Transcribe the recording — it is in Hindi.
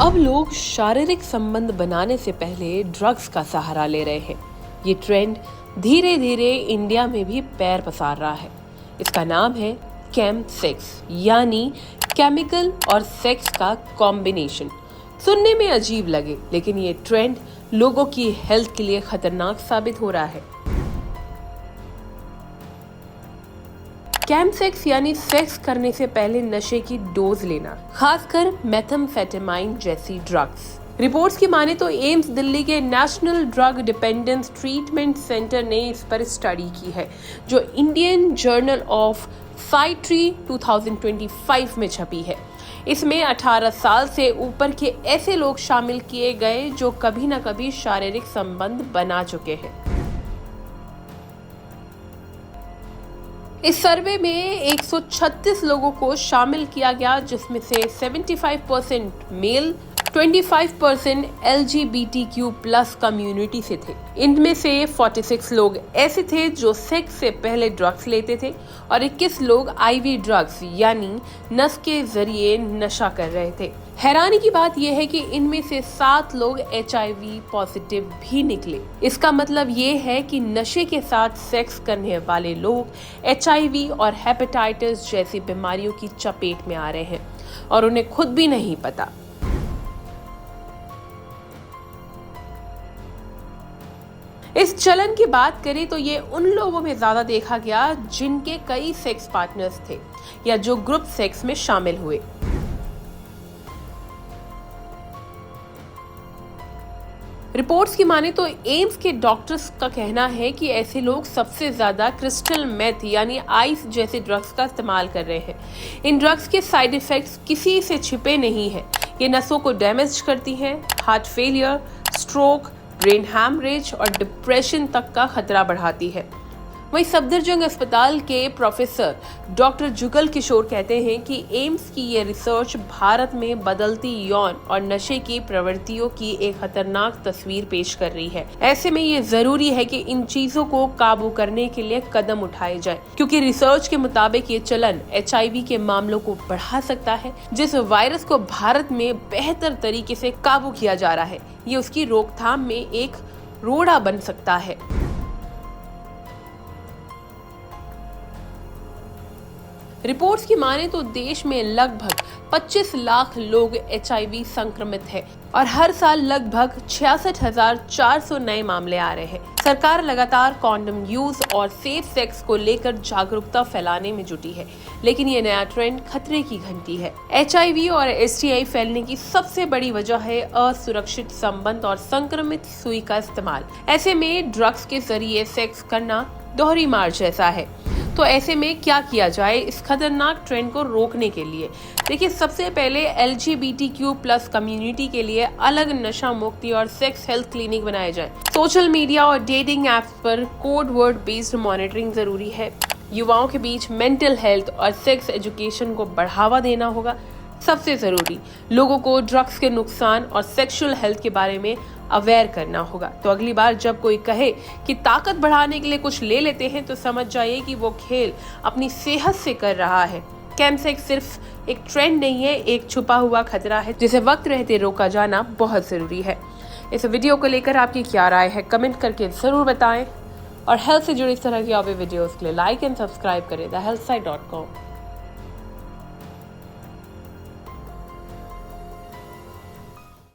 अब लोग शारीरिक संबंध बनाने से पहले ड्रग्स का सहारा ले रहे हैं। ये ट्रेंड धीरे धीरे इंडिया में भी पैर पसार रहा है। इसका नाम है केम सेक्स, यानी केमिकल और सेक्स का कॉम्बिनेशन। सुनने में अजीब लगे, लेकिन ये ट्रेंड लोगों की हेल्थ के लिए खतरनाक साबित हो रहा है। केम सेक्स यानी सेक्स करने से पहले नशे की डोज लेना, खासकर मेथाम्फेटामाइन जैसी ड्रग्स। रिपोर्ट्स की माने तो एम्स दिल्ली के national drug dependence treatment centre ने इस पर स्टडी की है, जो इंडियन जर्नल ऑफ साइट्री 2025 में छपी है। इसमें 18 साल से ऊपर के ऐसे लोग शामिल किए गए जो कभी न कभी शारीरिक संबंध बना चुके हैं। इस सर्वे में 136 लोगों को शामिल किया गया, जिसमें से 75% मेल, 25% LGBTQ+ कम्युनिटी से थे। इनमें से 46 लोग ऐसे थे जो सेक्स से पहले ड्रग्स लेते थे और 21 लोग IV ड्रग्स यानी नस के जरिए नशा कर रहे थे। हैरानी की बात यह है कि इनमें से 7 लोग HIV पॉजिटिव भी निकले। इसका मतलब ये है कि नशे के साथ सेक्स करने वाले लोग HIV और हेपेटाइटिस जैसी बीमारियों की चपेट में आ रहे हैं और उन्हें खुद भी नहीं पता। इस चलन की बात करें तो ये उन लोगों में ज्यादा देखा गया जिनके कई सेक्स पार्टनर्स थे या जो ग्रुप सेक्स में शामिल हुए। रिपोर्ट्स की माने तो एम्स के डॉक्टर्स का कहना है कि ऐसे लोग सबसे ज्यादा क्रिस्टल मेथ यानी आइस जैसे ड्रग्स का इस्तेमाल कर रहे हैं। इन ड्रग्स के साइड इफेक्ट्स किसी से छिपे नहीं हैं। ये नसों को डैमेज करती हैं, heart failure, stroke, brain haemorrhage और डिप्रेशन तक का खतरा बढ़ाती है। वहीं सफदरजंग अस्पताल के प्रोफेसर डॉक्टर जुगल किशोर कहते हैं कि एम्स की ये रिसर्च भारत में बदलती यौन और नशे की प्रवृत्तियों की एक खतरनाक तस्वीर पेश कर रही है। ऐसे में ये जरूरी है कि इन चीजों को काबू करने के लिए कदम उठाए जाए, क्योंकि रिसर्च के मुताबिक ये चलन HIV के मामलों को बढ़ा सकता है। जिस वायरस को भारत में बेहतर तरीके से काबू किया जा रहा है, ये उसकी रोकथाम में एक रोड़ा बन सकता है। रिपोर्ट्स की माने तो देश में लगभग 25 लाख लोग HIV संक्रमित हैं और हर साल लगभग 66,400 नए मामले आ रहे हैं। सरकार लगातार कॉन्डम यूज और सेफ सेक्स को लेकर जागरूकता फैलाने में जुटी है, लेकिन ये नया ट्रेंड खतरे की घंटी है। HIV और STI फैलने की सबसे बड़ी वजह है असुरक्षित संबंध और संक्रमित सुई का इस्तेमाल। ऐसे में ड्रग्स के जरिए सेक्स करना दोहरी मार जैसा है। तो ऐसे में क्या किया जाए इस खतरनाक ट्रेंड को रोकने के लिए? देखिए, सबसे पहले LGBTQ+ कम्युनिटी के लिए अलग नशा मुक्ति और सेक्स हेल्थ क्लिनिक बनाए जाएं। सोशल मीडिया और डेटिंग ऐप्स पर कोड वर्ड बेस्ड मॉनिटरिंग जरूरी है। युवाओं के बीच मेंटल हेल्थ और सेक्स एजुकेशन को बढ़ावा देना होगा। सबसे जरूरी, लोगों को ड्रग्स के नुकसान और सेक्सुअल हेल्थ के बारे में अवेयर करना होगा। तो अगली बार जब कोई कहे कि ताकत बढ़ाने के लिए कुछ ले लेते हैं, तो समझ जाइए कि वो खेल अपनी सेहत से कर रहा है। केम सेक्स सिर्फ एक ट्रेंड नहीं है, एक छुपा हुआ खतरा है जिसे वक्त रहते रोका जाना बहुत जरूरी है। इस वीडियो को लेकर आपकी क्या राय है, कमेंट करके जरूर बताएं और हेल्थ से जुड़ी इस तरह की और भी वीडियोस के लिए लाइक एंड सब्सक्राइब करें thehealthsite.com।